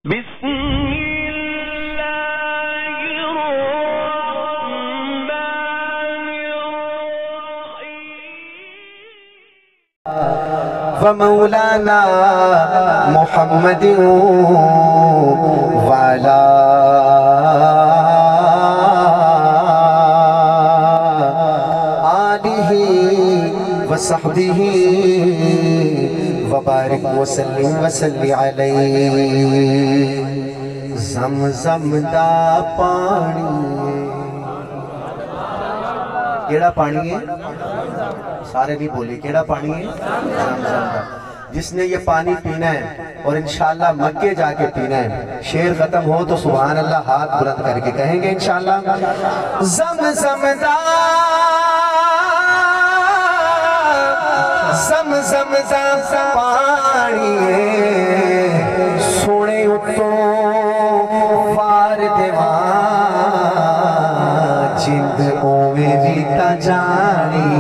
بسم اللہ الرحمن الرحیم ومولانا محمد وعلا آلہ وصحبہ وبارک وسلم وسلی علیہ زمزم دا پانی کیڑا پانی ہے؟ سارے نہیں بولے کیڑا پانی ہے؟ زمزم دا جس نے یہ پانی پینا ہے اور انشاءاللہ مکے جا کے پینا ہے شعر ختم ہو تو سبحان اللہ ہاتھ بلند کر کے کہیں گے انشاءاللہ زمزم دا زمزم دا پانی سونے اتوں وار دیوان جند اوے ویتا جانی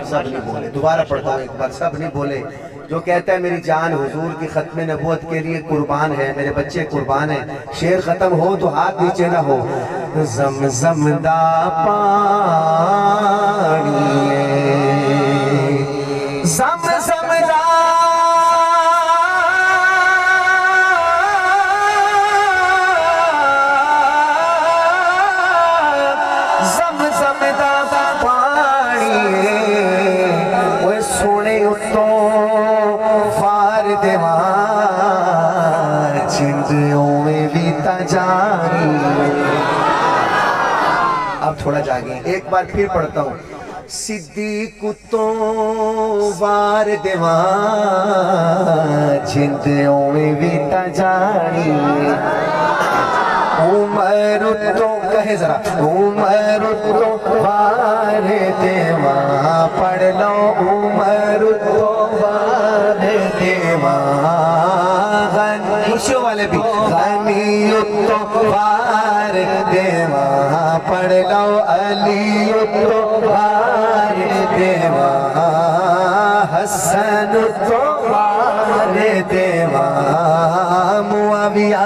سب نہیں بولے دوبارہ پڑھتا ہوں ایک بار سب نہیں بولے جو کہتا ہے میری جان حضور کی ختم نبوت کے لیے قربان ہے میرے بچے قربان ہیں شعر ختم ہو تو ہاتھ نیچے نہ ہو زمزم دا پانی زمزم دا زمزم دا پانی وہ سونے اتوں فار دیوان چندوں میں بیتا جانی اب تھوڑا جاگیں ایک بار پھر پڑھتا ہوں صدیق تو وار دیوان چندوں میں بیتا جانی عمر تو کہے ذرا عمر تو وار دیوان پڑھ لو عمر تو وار دیوان خوشیوں والے بھی غنی تو وار دیوان پڑھ لو علی تو وار دیوان حسن تو وار دیوان معاویہ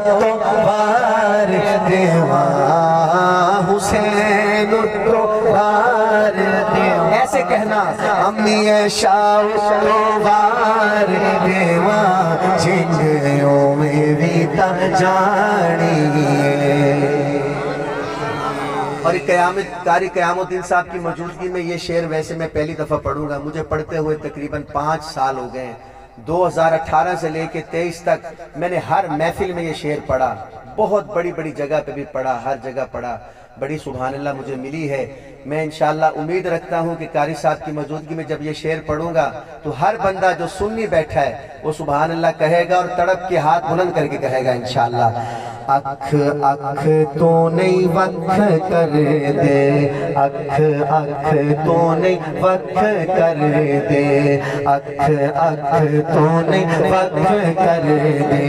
تو وار دیوان حسین تو وار دیوان ایسے کہنا امی عائشہ تو وار دیوان جنگوں میں بیتا جانی اور قاری قیام الدین صاحب کی موجودگی میں یہ شعر ویسے میں پہلی دفعہ پڑھوں گا مجھے پڑھتے ہوئے تقریباً 5 سال ہو گئے ہیں 2018 سے لے کے 23 تک میں نے ہر محفل میں یہ شعر پڑھا بہت بڑی بڑی جگہ پہ بھی پڑھا ہر جگہ پڑھا بڑی سبحان اللہ مجھے ملی ہے میں انشاءاللہ امید رکھتا ہوں کہ قاری صاحب کی موجودگی میں جب یہ شعر پڑھوں گا تو ہر بندہ جو سننی بیٹھا ہے وہ سبحان اللہ کہے گا اور تڑپ کے ہاتھ بلند کر کے کہے گا انشاءاللہ اکھ اکھ تو نہیں وقت کر دے اکھ اکھ تو نہیں وقت کر دے اکھ اکھ تو نہیں وقت کر دے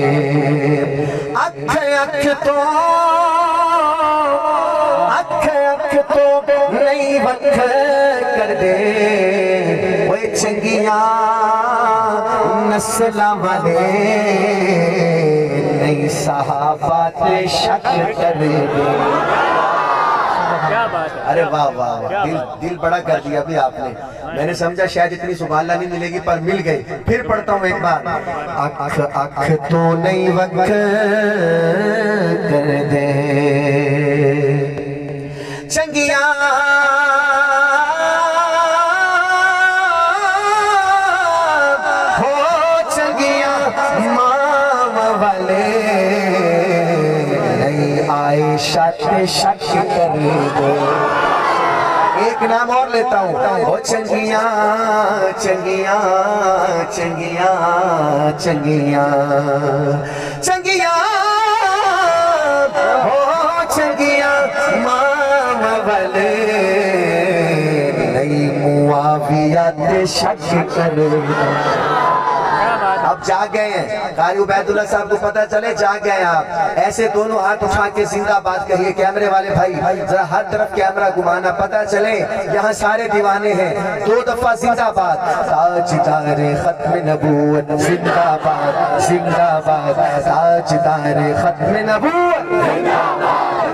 اکھ اکھ تو نہیں وقت کر دے وہ چنگیاں نسل والے نہیں صحابات شک کر دے ارے واہ واہ واہ دل بڑا کر دیا بھی آپ نے میں نے سمجھا شاید اتنی سبحان اللہ نہیں ملے گی پر مل گئی پھر پڑھتا ہوں ایک بار اکھ اکھ تو نہیں وقت کر دے چنگیاں ہو چنگیاں مام والے نہیں عائشہ تے شک کر دے ایک نام اور لیتا ہوں ہو چنگیاں چنگیاں چنگیاں چنگیاں چنگیاں ہو چنگیاں مام والے نہیں معاویہ تے شک کر دے आप जाग गए हैं, कारी उबैदुल्ला साहब को पता चले जाग गए आप। ऐसे दोनों हाथ उठा के जिंदाबाद कहिए। कैमरे वाले भाई जरा हर तरफ कैमरा घुमाना, पता चले यहाँ सारे दीवाने हैं। 2 दफा जिंदाबाद। ताजदारे खत्म नबूवत जिंदाबाद जिंदाबाद, ताजदारे खत्म नबूवत जिंदाबाद।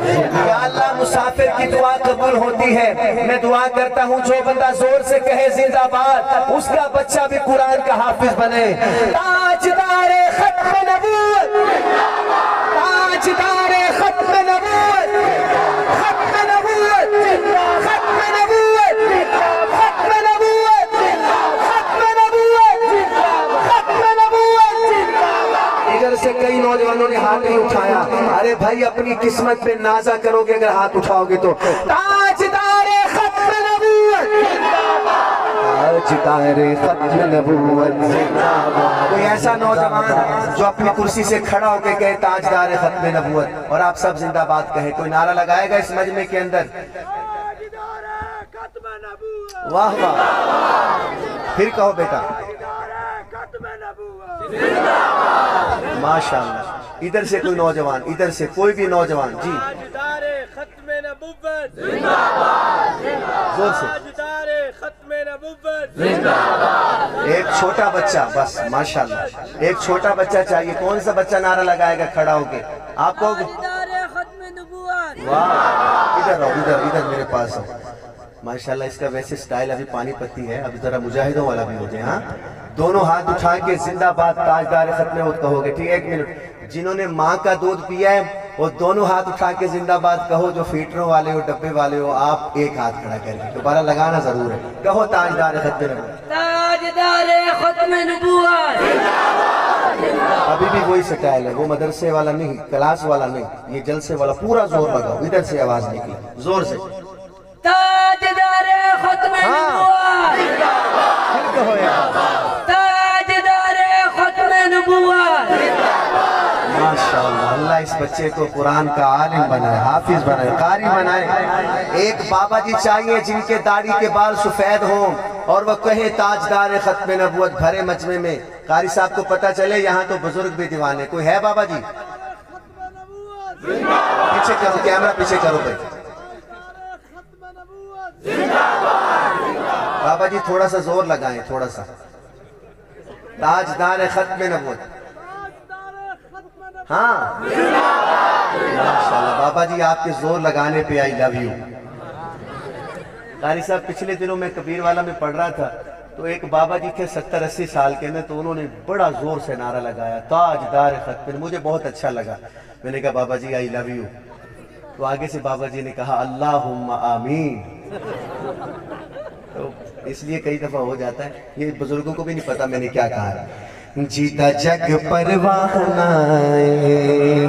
या अल्लाह मुसाफिर की दुआ कबूल होती है। मैं दुआ करता हूँ जो बंदा जोर से कहे जिंदाबाद उसका बच्चा भी कुरान का हाफिज बने। ताजदारे खत्म नबूवत, ताजदारे खत्म नबूवत, खत्म नबूवत, खत्म नबूवत, खत्म नबूवत, खत्म नबूवत, खत्म नबूवत। इधर से कई नौजवानों ने हाथ नहीं उठाया। अरे भाई अपनी किस्मत पे नाजा करोगे अगर हाथ उठाओगे तो। ताजदारे खत्म नबूवत, ताजदारे खत्म नबूवत जिंदाबाद। कोई ऐसा नौजवान जो अपनी कुर्सी से खड़ा होकर कहे ताजदारे खत्म नबूवत, और आप सब जिंदाबाद कहे, कोई नारा लगाएगा इस मजमे के अंदर? वाह वाह, फिर कहो बेटा। माशाअल्लाह। इधर से कोई नौजवान, इधर से कोई भी नौजवान जी। जोर से। एक छोटा बच्चा बस, माशाअल्लाह एक छोटा बच्चा चाहिए। कौन सा बच्चा नारा लगाएगा खड़ा होके? आपको वाह, इधर आओ, इधर इधर मेरे पास हो। माशाअल्लाह इसका वैसे स्टाइल अभी पानीपत्ती है, अभी जरा मुजाहिदों वाला भी हो जाए। हाँ, दोनों हाथ उठा के जिंदाबाद ताजदार खत्म नबूवत कहोगे। ठीक है, 1 मिनट। जिन्होंने माँ का दूध पिया है वो दोनों हाथ उठा के जिंदाबाद कहो। जो फीटरों वाले हो, डब्बे वाले हो, आप एक हाथ खड़ा करके दोबारा लगाना जरूर है। कहो ताजदार खत्म नबूवत, ताजदार खत्म नबूवत। अभी भी वही स्टाइल है, वो मदरसे वाला नहीं, क्लास वाला नहीं, ये जलसे वाला। पूरा जोर लगाओ, इधर से आवाज निकली जोर से। ताजदार खत्म नबूवत, कहो यार ताजदार खत्म नबूवत। माशाअल्लाह, अल्लाह इस बच्चे को कुरान का आलिम बनाए, हाफिज बनाए, कारी बनाए। एक बाबा जी चाहिए जिनके दाढ़ी के बाल सफेद हों और वो कहे ताजदार खत्म नबूवत भरे मजमे में। कारी साहब को पता चले यहाँ तो बुजुर्ग भी दीवाने। कोई है बाबा जी? पीछे करो, कैमरा पीछे करो भाई। बाबा जी थोड़ा सा जोर लगाएं, थोड़ा सा। ताजदार खत्म नबूवत। हाँ माशाल्लाह बाबा जी आपके जोर लगाने पे आई लव यू। कारी साहब पिछले दिनों में कबीर वाला में पढ़ रहा था तो एक बाबा जी थे 70-80 साल के में, तो उन्होंने बड़ा जोर से नारा लगाया ताजदार खत्म। मुझे बहुत अच्छा लगा। मैंने कहा बाबा जी आई लव यू। तो आगे से बाबा जी ने कहा अल्लाहुम्मा आमीन। तो इसलिए कई दफा हो जाता है, ये बुजुर्गों को भी नहीं पता मैंने क्या कहा है। जीता जग परवाना,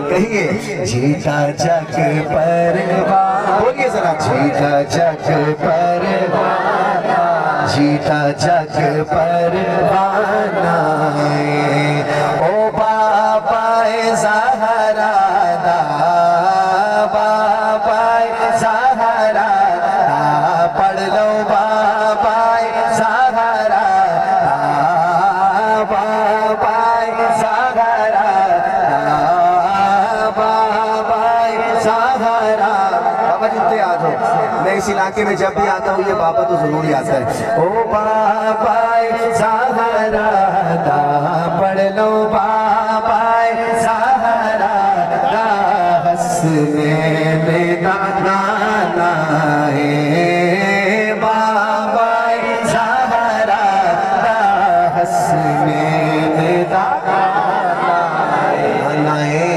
कहिए जीता जग परवाना, बोलिए जरा। जीता जग परवाना, जीता जग परवाना, ओ बाबा ज़हरा दा, बाबा ज़हरा दा, पढ़ लो बाबा ज़हरा मैं इस इलाके में जब भी आता हूँ ये बाबा तो जरूर ही आता है। ओ बाबा ज़हरा दा, पढ़ लो बाबा ज़हरा दा, हंसने में नाना है बाबा ज़हरा दा, हंसने में नाना है।